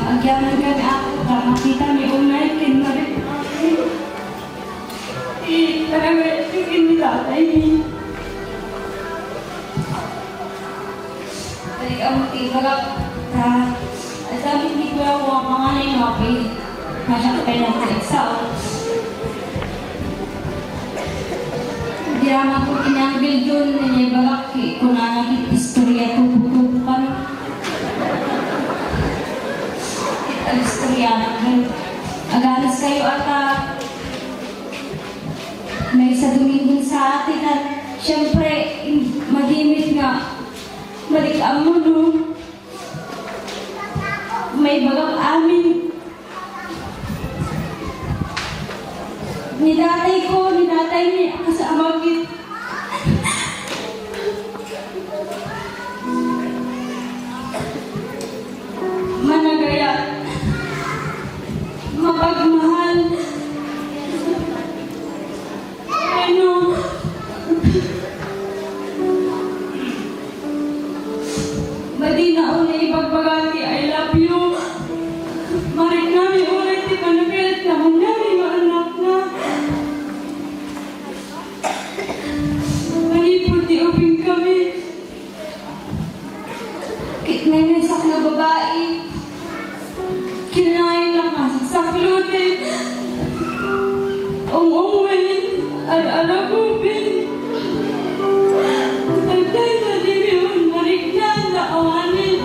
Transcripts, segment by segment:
agyaman kami ako, makita may unay, kinmarit namin. Talaga, tingin ni tatay niya. Balik ang magtigalak, at sabi hindi ko lang kung ang panganay mo, okay, masyakapay lang sa eksaw. Hindi naman ko kinangbil doon, nilibagak, kung nanaging istorya, tubutubukan. Ang istorya, agalas kayo at may sa Domingo sa atin at siyempre, madimit nga, malikam mo, no? May bagang amin. Nidatay niya kasama kit. Managaya. Mapagmahal. Ano? Madi na unay ibagbagati, I love you. Marik namin ulit, di panapilit naman namin, maanak na. Manipod di uping kami. Kitnenisak na babae. Kinain lang kasi sa klutin. Umuwin, al-alagubin. Pagkay sa dibiyon, marikyan na awanin.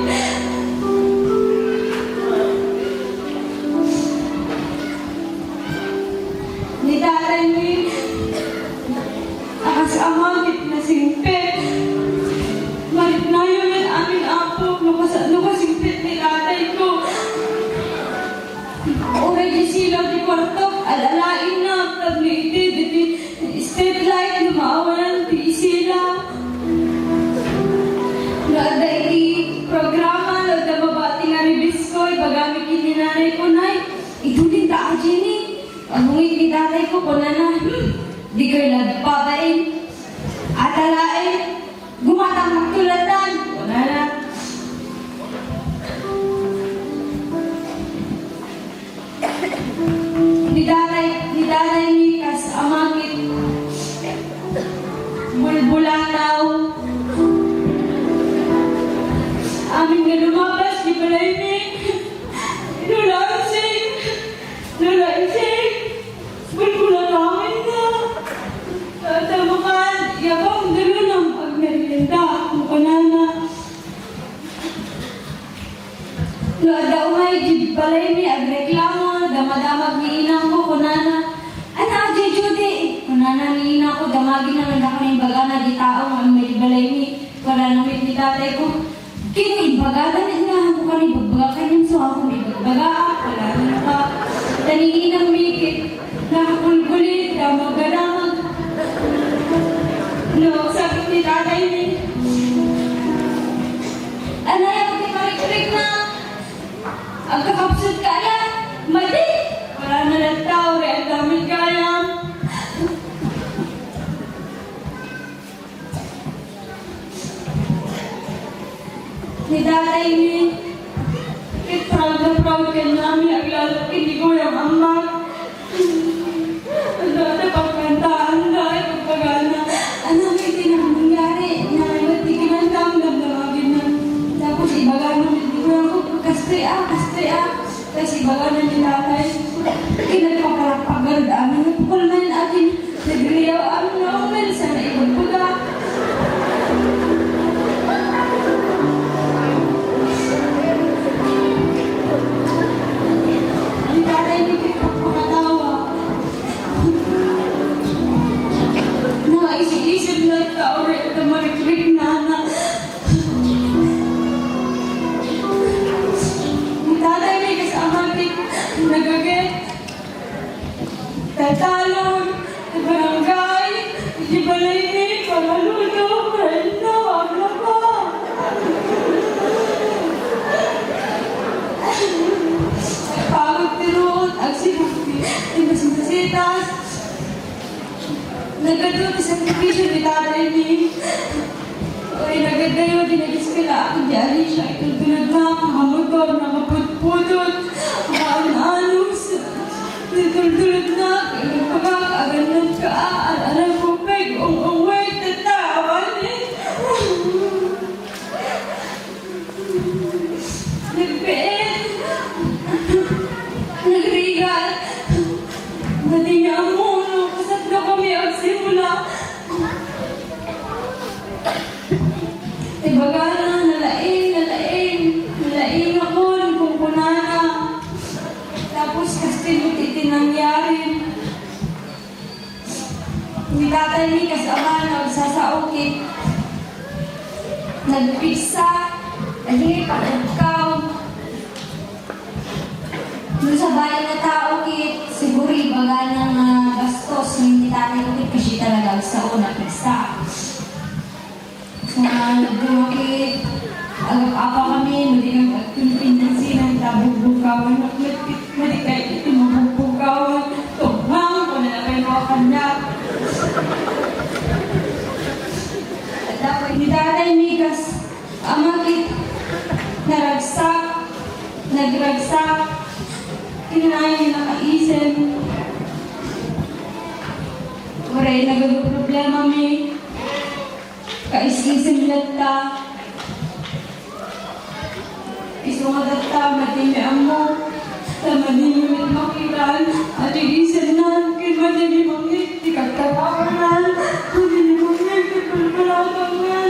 Nitatay ni akasamagit na singpit. Marit na yun ang aming apo. Nukasimpit ni tatay ko. Uray di silaw di kwarto. Alalain na. Tagliti. Street light. Lumaawalan. Di sila. Naada iti programa. Naada babati nga ribis ko. Ibagami kininanay ko na. Itunin ta aji ni. Pagungit ni tatay ko ko na di ko'y nagpapain. At alain. Gumatang magtulatan. Wala na. Nidanay ni kas amangit. Bulbulanaw. Amin nga lumabas, di balay ni. Nulansing. Bulbulanawin na. Tamakan, yabang dalunang agmerienda. Mukanana. Naada umay, di balay ni agreklamo. Damadamag ni inang ko, kunana. Ana, Judy. Kunana ni inang ko, damagin na nagkakaning bagana di tao. Ang may balay ni. Wala namit ni tatay ko. Kini ibagada na nga. Ako ka ni bagbaga kanin. So ako ni bagbaga. Wala na ka. Taningin ang mikit. Nakapulgulit. Damag-damag. No, sabi ni tatay ni. Anay, ako ni marik-rik na. Ang kakapsud kaya. Madi! Wala na lang tao, ang dami kaya. Ni tatay ni, proud na proud ka namin, ang lalo hindi ko yung ama. Ang dati pagkantaan na, pagpagana. Ano may tinangyari? Namin, di kinantang damdamagin na. Tapos ibagana, hindi ko ako, kastria. Kasi ibagana ni tatay. Kinagpapalakpagad, amin na pukulman atin. Nagriyaw, amin na umel, sana ibagpaga. Ang tatay ni Pagpapatawa. Nakaisip-isip na tao rin at mariklik na. Ang tatay ni kasamatik, nagaget. Tatalon, barangay, di balay ni, palaluno, prenda, wala pa. Pagod tinuot, ang sinukti, tinasitas. Nagadot sa sakripisyo ni tatay ni. Oy, nagadayo, dinagis ka lang. Diyan siya, itultunod lang, mga motor, nakapudpudot. Alam ka, alam ko, Peg, umuwi, tatawan eh. Nagpiit. Nagrigal. Madiya mo, no? Kasat na kami ang simula. Ibaga na, nalaing ako, nagkukunana. Tapos kasi itinangyari. Hindi tatay ni kasama, nagsasaukit. Nagpisa, hindi pagkaw. Doon sa bayan na tao, kit, siguro ibaga ng gastos, hindi tatay ukit kasi talaga sa una pisa. So, nagbumakit, agap-apa kami, mali ng pinansinan, tabog-bugawan, mali kayo itimabog-bugawan, tumbang ko na kayo makakanda. At dapat hindi tatay mikas, amakit, nagragsak, kinanayan niya nakaisip. Waray, nagag-problema may kaisisim latta. Isungadat ta, matimi mo. Tamadin yung makiran. At iisin na, kinmadin yung mangit. Ikagtatawanan. Madin yung mangit. Ikagpalpalatangan.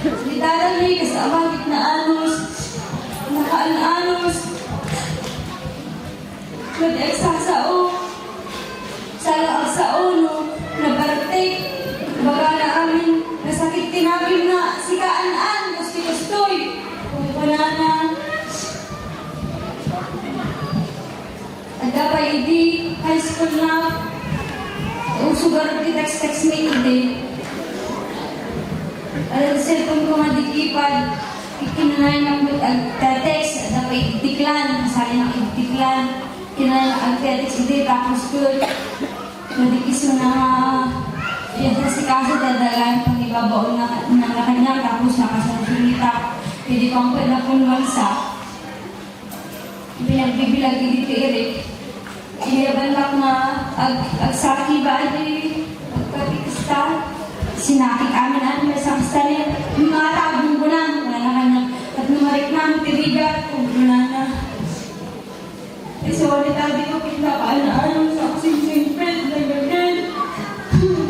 Di tatalay kasama na anos. Nakaan-anos. Nag-eksasao. Salang agsao, no? Nabartek. Baga na amin. Nasakit tinapin na si Kaan-an. Gusti-gustoy. Kung banana. At dapat hindi high school na. Usugar di text-text me hindi. At ang cellphone ko nga dikipad. Ikinanayin ako mag-text. At dapat itiklan. Masali na itiklan. Kinanayin ang-text hindi. Tapos good. Madikis mo na yan si kaso dadalaan pang ibabaon na kanya tapos nakasalita. Pwede pang pwede po nuwansa. Pinagbibilag dito Eric. Inilaban lang na agsaki ba ay pagkatikista. Sinakik amin may sakista niya. Yung mga tabong bulan. Wala na kanya. At numarik namin tirigat. Kung bulan na. So, wanita dito pinakaanaan sa kasing-singpit na ganyan.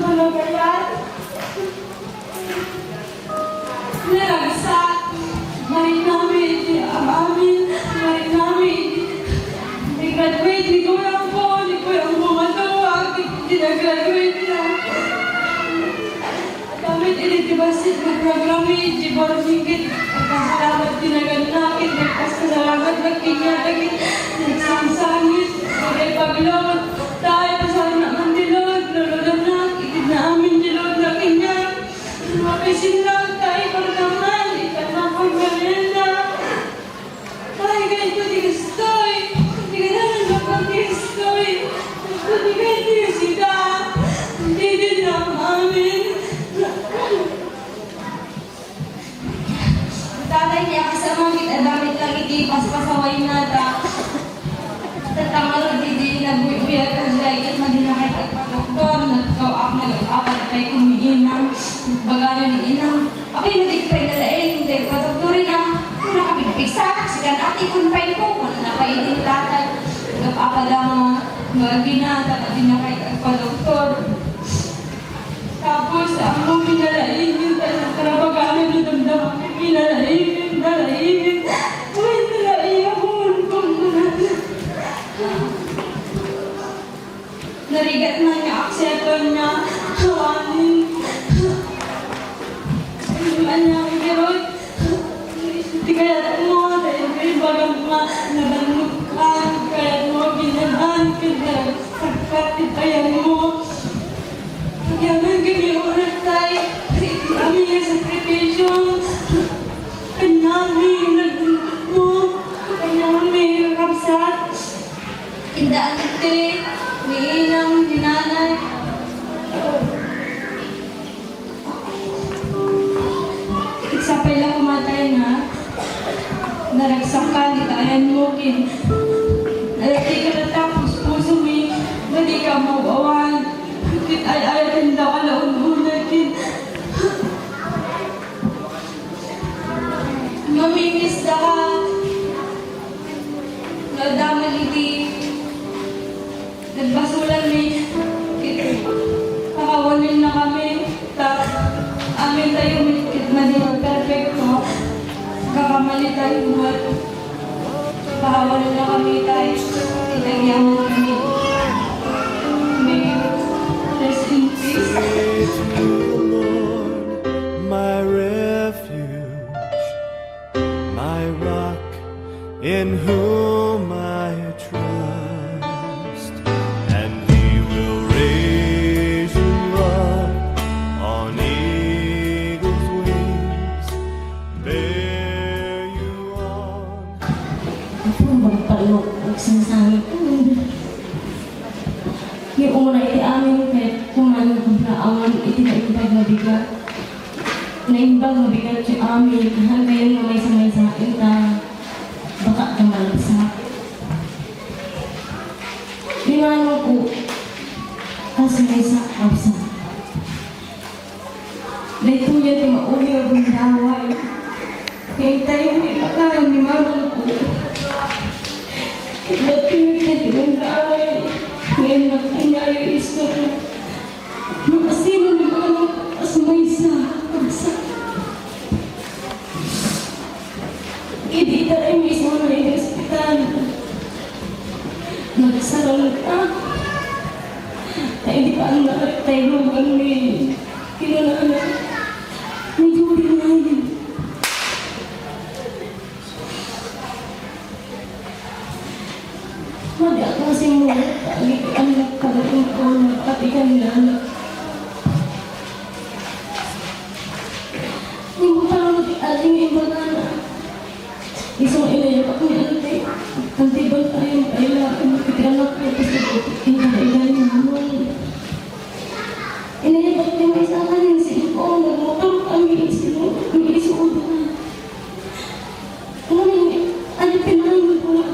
Ano ba yan? Naragsak. Marik namin, ang amin. Marik namin. Nag-graduate, hindi ko lang po. Hindi ko lang bumatawa. Hindi nag-graduate na. Damit ilitibasit na programit. Di ba singkit? Nagpasalamat dinaganakit. Nagpasalamat nagkinyatagit. Nagsang-sangit. Kaya paglawat. Tayo pasal na mandilod. Lulod na. Ikid na amin dilod na kinyan. Mapisin lang tayo pardaman. Ikat na pagbalenda. Tayo ganito di gustoy. Hindi ka naman bakang di gustoy. Hindi ka di sida. Hindi din lang amin. Tatay niya kasama kita damit lang ikipas-pasaway nata. Tatangal hindi nagbubuya ka dahil at madinakit at pag-doktor. Nagkaw-apat tayo kumiinang. Bagano ni inang. Okay, nadigpay na lain. Hindi ko doktorin ang nakapigpigsak. Sigan ati kung pa'y po. Kung napainin tatay. Nagkapapa lang mga ginata. Madinakit at pag-doktor. Tapos, ang mo pinalain yung talabagaan na damdaman. Pinalain. Uy, nalain ako. Narigat na niya, akseton niya. Hawanin. Inuman niya ang kirot. Hindi kaya mo. Dahil may bagang mga nabanlukan. Kaya mo ginahan. Kaya sakit mo. Kaya naging ulit tayo. Kami yung sakripisyo. Kanyami nagdulot mo. Kanyami kapsat. Indaan ite. Niinang dinanay. Iksapay lang kumatay na. Naragsakan. Itayan mo kin. Nalagay ka na enda ka na ununagin. Mamimiss na ka. Nadaman iti. Nagbasulan ni. Kakawanin na kami. Amin tayo mitkit na di perfecto. Kakamali tayo buhat. Kakawanin na kami tayo. Itagyaman kami. May rest in peace. Praise you, Lord, my refuge, my rock in whom I trust, and He will raise you up on eagle's wings, bear you on. Ako ang magpalok at sinasangit ko. Yung una iti amin kahit kumano kung naawan iti naimbag na bigat. Naimbag na bigat yung amin hanggang yung may sa akin na baka ka malagsak. Linano ko kasi may sakap sa. Dahil po yan yung mauli o bundaway. Kaya tayo may pagkaroon ni Mama ko. Kaya pinagkat yung bundaway. Ngayon nagkanya yung istorya. Makasino ni Mama kasamay sa pagsak. Idita ay mismo na yung hospital. Nagsarang ka. Ay di pa ang nakatayo ang may kinunaan. Medyo rin. Madi ako kasi mula ang nagkagating ko nagkatikan na. Hindi mo parang aling imbagana. Isang inayapak ni ante. Ante ba tayong kailangan magkikanak ko kasi ikailan naman. Inayapak ni may sa kanin cellphone. Nagmotor kami isuod na. Ano pinanggol ko na.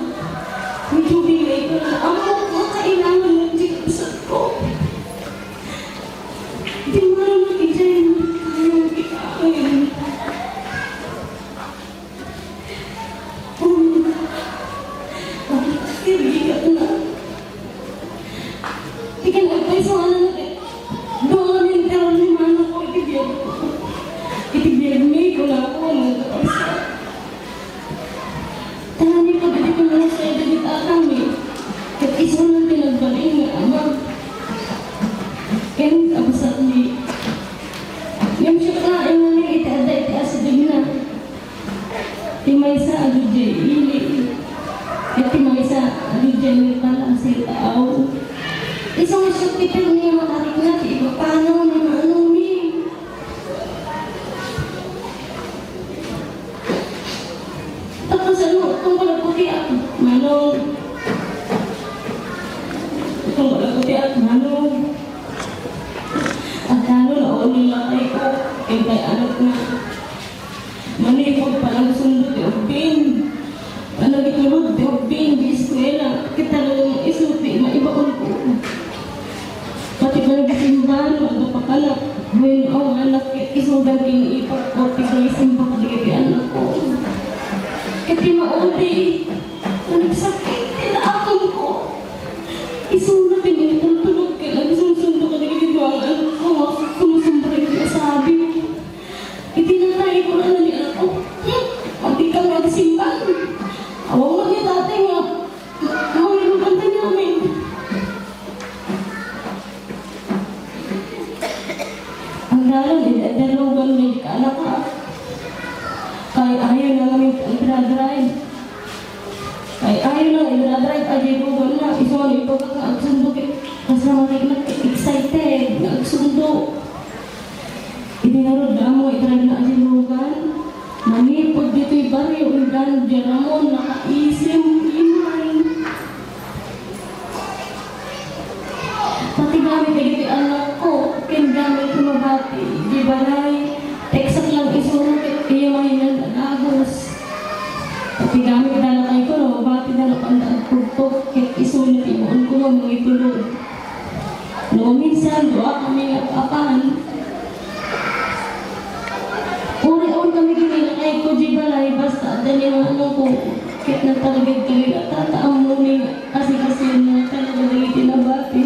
Medyo bigay ko na. Ang makailangan ng jikasat ko. Di mo na makijay mo tayo kikain. Bigat na. Ikinagpay sa ano natin. Doon yung teror ni Mano ko. Itibiyag may ko na ako. Tangan ko dito ko na sa edit kami. At isa na pinagbalay ng ama. Kaya kabasat ni. Yung siya ka ay namin itada itiasidin na. Timay sa aludya ili. At timay sa aludya may palang sitaaw. Isang masyok tipil niya makarik na. Iba paano na maanong ni. Tapos ano, itong palaputi at manong. Itong palaputi at manong. At ano na o nilakay ko. Kaya kay anak na. Manipod palang sundot yung pin. Ano itulog yung pin di eskwela. Kita lang isuti, maibaon ko. Pati ba nagsimbahan, ano pa kalap. When ang anak, isang daging ipak ko, tigay-simba ko di anak ko. Kati mauli, nagsakit, tinaakon ko. Isang na pinitulog ka lang, isang sundo ka nagiging ang anak ko, sumusumbray ka sabi ko. Itinatay ko na ni anak ko, pati ka magsimbahan. Awang mo niya tatay nga, mawilugan ka namin. Ang dalang, dalawagan niya ka anak ka. Kaya ayaw na namin i-drive. Kaya ayaw na i-drive. Ayaw ko na. Isa mo na ipagkat na agsundo. Kasi naman excited. Agsundo. Ibinarod na mo. I-drive na asilugan. Manipod dito'y baryo. Ulan. Diyaramon. Nakaisim. Imay. Pati gamit ay anak ko. Kin gamit ko mabati. Di balay. Text lang balay, basta dali mga ano ko, kahit nagtalagay kami at tataang muni kasi na talaga dali tinabati.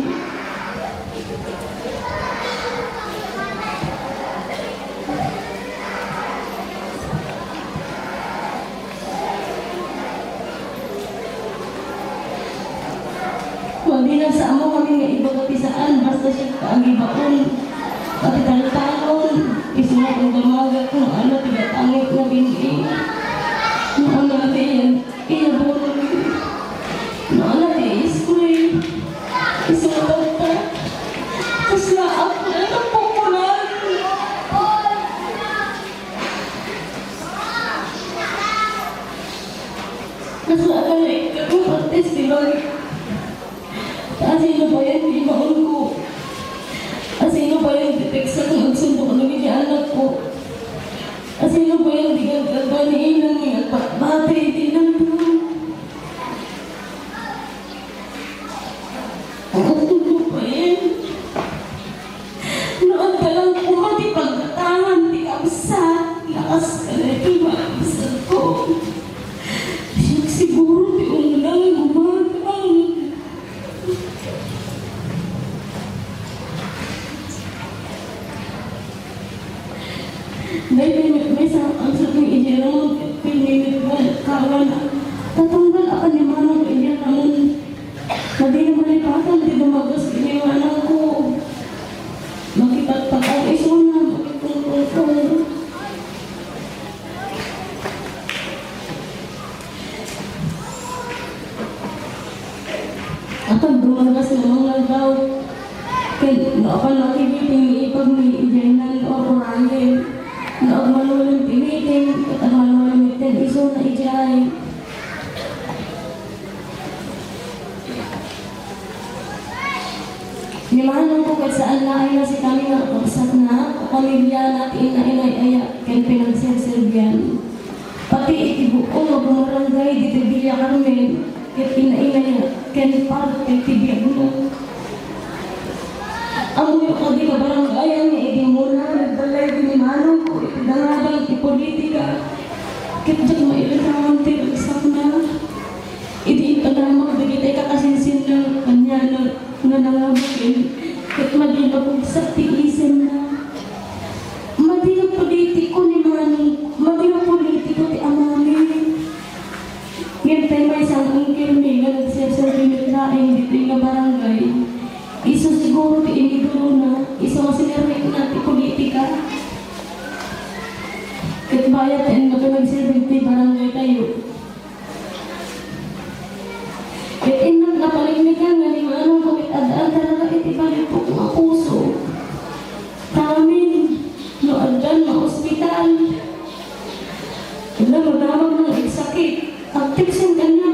Hindi na sa amo kami nga iba kapisaan, basta siya kaagibaon. Pati talon, isuna kong gamagat kung ano, tigatangit na bindi. Noon natin yan, inabon. Noon natin iskoy. Isulat ka. Tapos laak na napukulan. Tapos laak na ikakupates, di ba? Sino ba yan? Di baon ko. Sino ba yan? Deteksa kung magsundo ko naging anak ko. Sino ba yan? Di gagabaniin ng mga batay. Di lang po. Sino ba yan? Noon ka lang kumati pagkatangan. Di kabsat. Lakas ka na ito. Makabsat ko. Siguro di unang gumatang. May ang sabi ijera mo, pinimit mo, kawan, tatanggal ako ni manang ijera mo. Hindi naman ipatang, di dumagas iniwanan ko. Makipagpakaw iso na, makipagpakaw. Akan dumagas namang nagaw. Kaya akan nakikiting ipag may ijenan o orangin. Naog malulang pimitin, at malulang mitin, iso na ijay. Nimahanan ko kahit saan na ay nasi kami nga pagsat na, pamilya natin na inay-aya, kaya pinagserserbian. Pati itibuong o bumarangay, dito Villa Carmen, kaya ina-inay, kaya parang kaya tibiyag mo. Ang mga kadi ka barangayan niya, hindi mo na nagbalay binimanong ko, itinangadang ipolitika. Kitjak mailitangan tiragsak na. Hindi pa na magdagitay kakasinsin ng kanya na nangabukin. Kit madila po sa tiisin na. Madila politiko ni Manong, madila politiko ti Amami. Ngayon tayo may isang angkil niya, nagsasabi ng laing dito yung barangay. Iso siguro ti iniduro na, iso nga sinerek natin politika. Kahit bayat and magkamagsirving ti barangay tayo. Kahit inang napalignikan nga ni Manong kumit adaan talaga iti balik po kung ang puso. Tamin, no adan na ospital. Wala magdamag ng eksakit. Aktiksin ka na.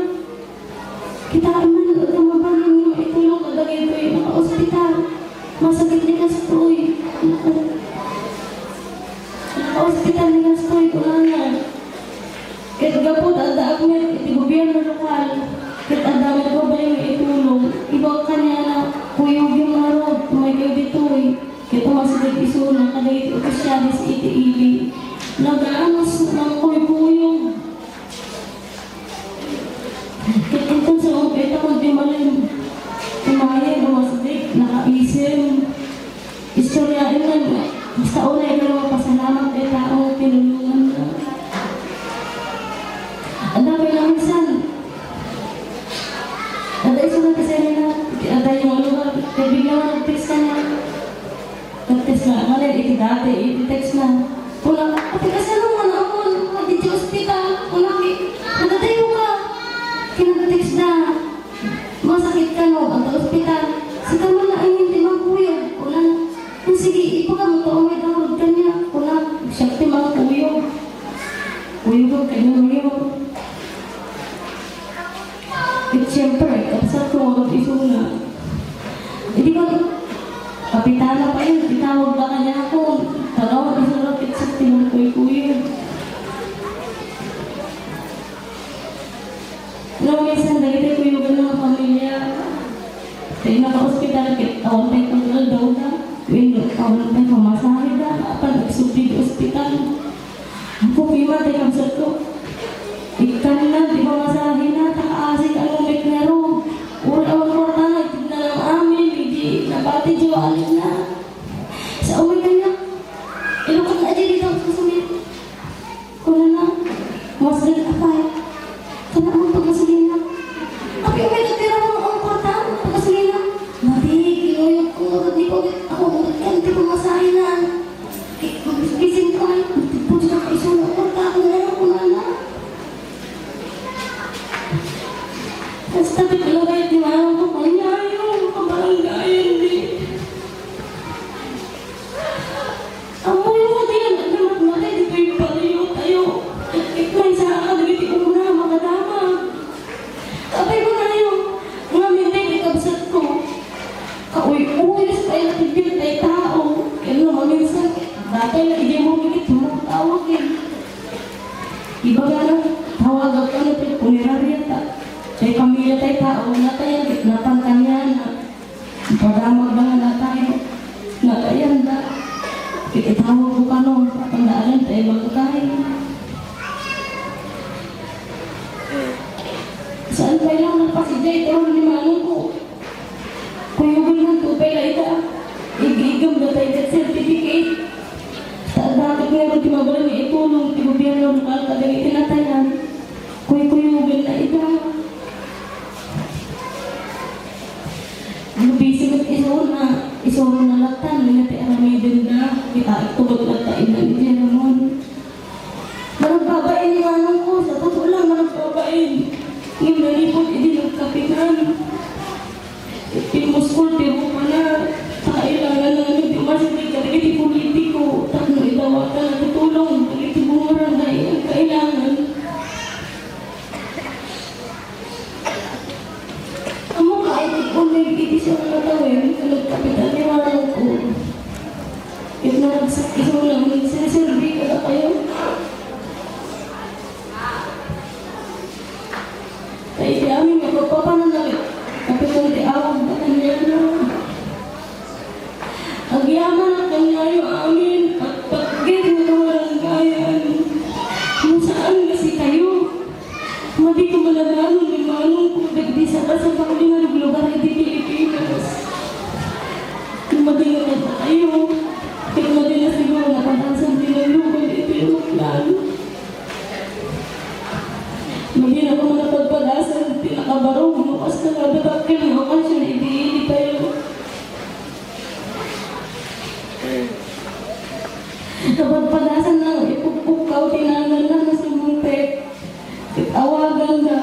Kitaan man ang tumabang yung itulong kadagay ko yung naka-ospital. Masakit ni Kastoy. Naka-ospital ni Kastoy ko lang. Kahit gapot, adaak niya, iti gobyerno lokal. Kahit adamit ko ba yung itulong. Iba ka niya na kuyog yung marod, tumayo ditoy. Kahit masakit iso na kadagay iti opisyalis iti ili. Nag-aanos ng kuy-kuyog. Kitintang sa mga peta kung di malim. Tumayan, umasdik, nakaisim. Istoryain na, basta unay ka naman pasalamat kay taong tinulungan ka. Ang dami namin san. Aday sa mga kasaya na, aday yung ano, kaya bigyan mo nag-text ka na. Nag-text na, malay, iti dati, iti-text na. Kung ati kasi naman ako, hindi sa ospital, kung nagatayo ka. Kinag-text na, masakit ka no, ang ospital. Sa kama na ay hindi magkuyog. Kung sige, ipo ka mo to, may dawag ka niya. Kung siya ti mga kuyog. Kuyog ka niya ngayon. At siyempre, kapsat ko mga iso na. Hindi ko, kapitana pa yun, itawag ba kanya ako. Tagawag iso na pitsak ti mga kuyog. Nung minsan, dahil ko yung mga pamilya, tayo naka-hospital, awang tayo kontrol daw na, awang tayo pamasahe na, apan nagsubli di hospital. Ang problema, tayo ko. Ikan na, di ba masahin na, takaasik ang umik na ro. Ura-ura na, tignan ang amin, hindi nabati jiwaan na. Sa umik ka niya, ilukan aja dito sa sumit. Kuna na, masahin akay. Kana ang pagkasalina. Tapi umik na tira mo ang kwarta, pagkasalina. Mati, kinuyok ko, di ko, ako, hindi ko masahin na. Gising ko ay, puti na kaisong ang kwarta, ako na kuna na. Tapi kalau kayak di mana pokoknya ayo kebaranggayan di. Aku yang mau dia nak nak mati di pipa ayo ayo. Ikut saya akan di umrah maka dama. Tapi pun ayo ngamin di kabsatku. Kau uy supaya tidur tay tao. Kaya ngamin sakit. Dati lagi dia mau kita mau tawagin. Iba ka tawag ako na punerarya ta. Saya pamilya tayo tao na tayo, gitnatan kanya na pagdamag ba na tayo, na tayo na kititawag ko ka noon, patandaan tayo magkakain. Saan pa lang nagpasidya ito ni manong ko? Kuyugin ng tupay na ita, igigam na tayo sa certificate. Sa dapat meron timabalan ni itulong, ti gobyerno lokal kadang itinatayan, kuyugin na ita. Basic isuro na latan, minati aramidin na, kita itubot latain na ni Jeramon. Managbabain ni manong ko, sa totoo lang managbabain. Ngayon nalipot, hindi nagkapitan. Pimuskul, tiro pa na, kailangan na hindi masibig ka, hindi politiko, tatlo idawatan na tutulong, hindi bumurang na kailangan. Kung nagigiti siya ng natawin, nagkapitan ni manong ko. If naragsakit mo lang, siniservi ka na kayo. Kaya di amin nga, pagpapananakit. Kapitan di awag na kanya na. Ang yaman at kanya yung amin, at pagkit mo na walang gayan. Kung saan kasi kayo? Madi ko malalaman ni manong ko, dagdi sa panglingan ng lugar ay di Pilipinas. Madi na tayo, kaya madi na siguro napatasan din ang lugar ito yung plano. Madi na kung napagpadasan, pinakabarong, bukas na nabatakil ng okasyon, hindi tayo. Napagpadasan na, ipupuk-pukaw, tinangan na sa mumpet. Awagan na,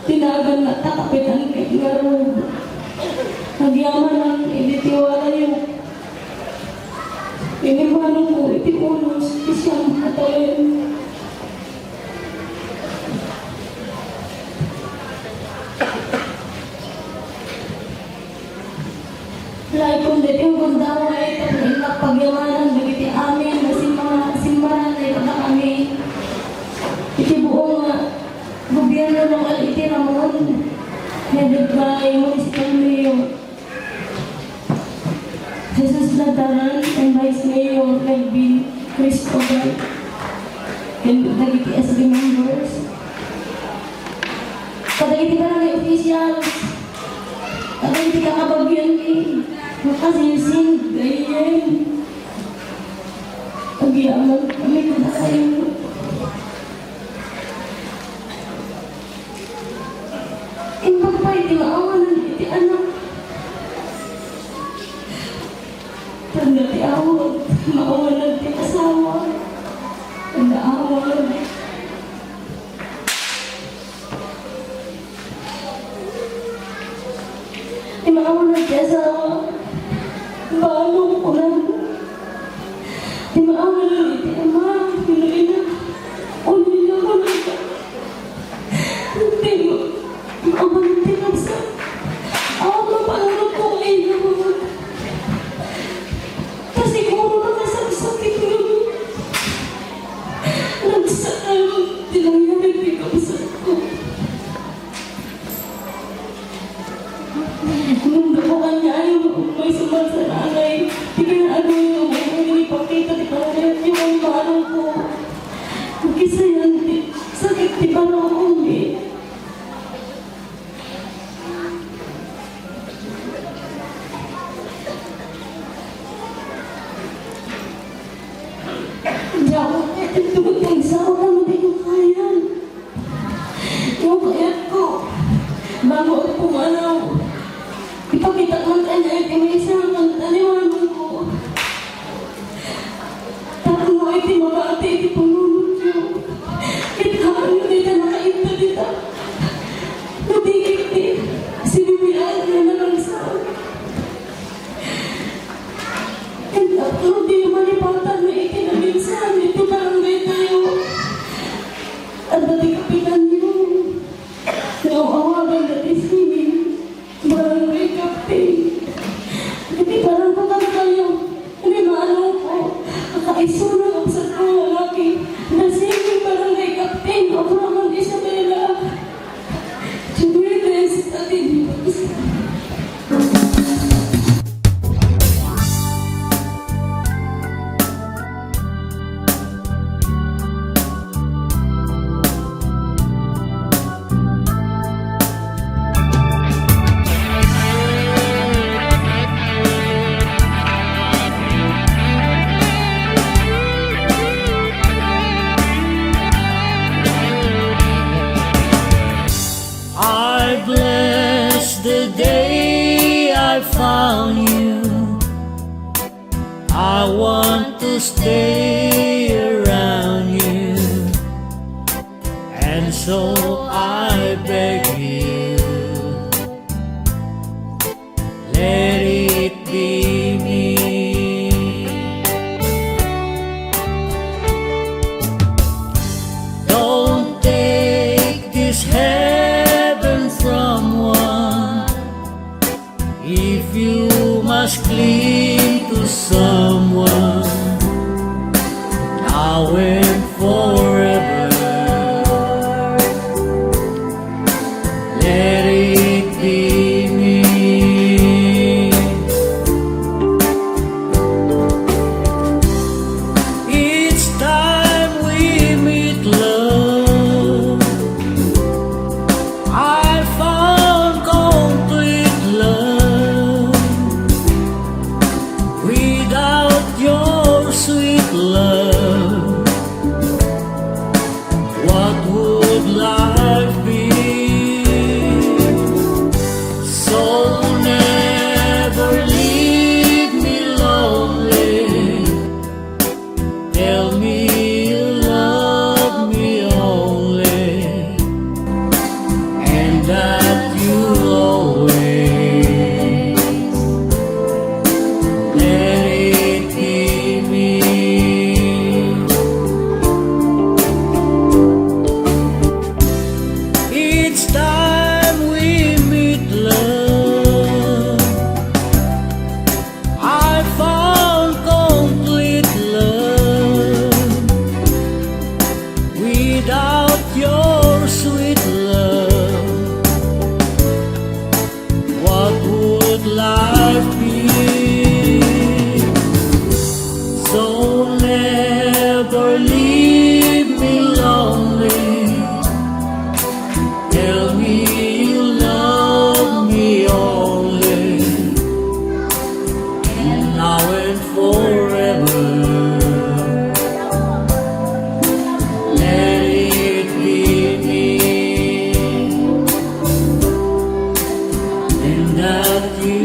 tinagan na, takapitan kay Ngaro. Nagyaman lang, initiwala yung inimanong ko, itipunos, isang katayin. Lahat kong dito yung gundawa ay tapos pagyamanan, bagiti amin, na simbahan ay pata kami. Iti buong gobyerno ng Aliti Ramon, headed by Municipal Mayor Jesus Ladaran and Vice Mayor Melvin Cristobal and Dagiti SB members. Kadagiti ka na officials, kadagiti ka kabagyan ni makasisin, ganyan. Pag-iaman kami kada kayo. Iti maawanan, iti anak. Tanda ti awag, maawanan ti asawa. Tanda awag. Ti maawanan ti asawa. Balong ko lang. Ti maawanan iti ama, pinuina. Unila ko lang ka. Hindi mo. Maawanan ti nagsa. Ako paano ko ay naman. Kasi kung nakasakit mo, nagsakal, tinangyari di kamsat ko. Nung ko kanya yung may sumasaranay, ipinaano yung may ipakita, ipanalit yung ang parang ko. Kisayanti, sakit di parang umi. Jauh, itu betul sawa kamu di kekayan. Yung kayat ko, bago ako pumanaw, ipakita man tayo iti may isang taniwanan ko. Tapos mo iti mabati iti panunod yun. Ikaw nyo dito nakainta dito. Natigit di, sinibilaan nyo na lang sa and ako di malipatan na itinaminsan ito barangay tayo. At dati kapitan nyo, nauawagan na isinin, barangay captain. Hindi parang kung kayo, hindi maano ko, kakaisunod ako sa mga lalaki, nasingin barangay captain, ako naman Isabela. Chumides, atin. I bless the day I found you. I want to stay around you, and so I beg you, let it be me. Don't take this heaven from one if you must cling to someone now and forever. Let it be me. Each time we meet, love, I found complete love. Without your sweet love, what would life be? So never leave me lonely. Tell me you love me only, and that you'll always let it be me. Each time we meet, love, I found complete love. Without your sweet love, what would life be? So never leave me lonely. Tell me you love me only, and now and forever. Let it be me, and that you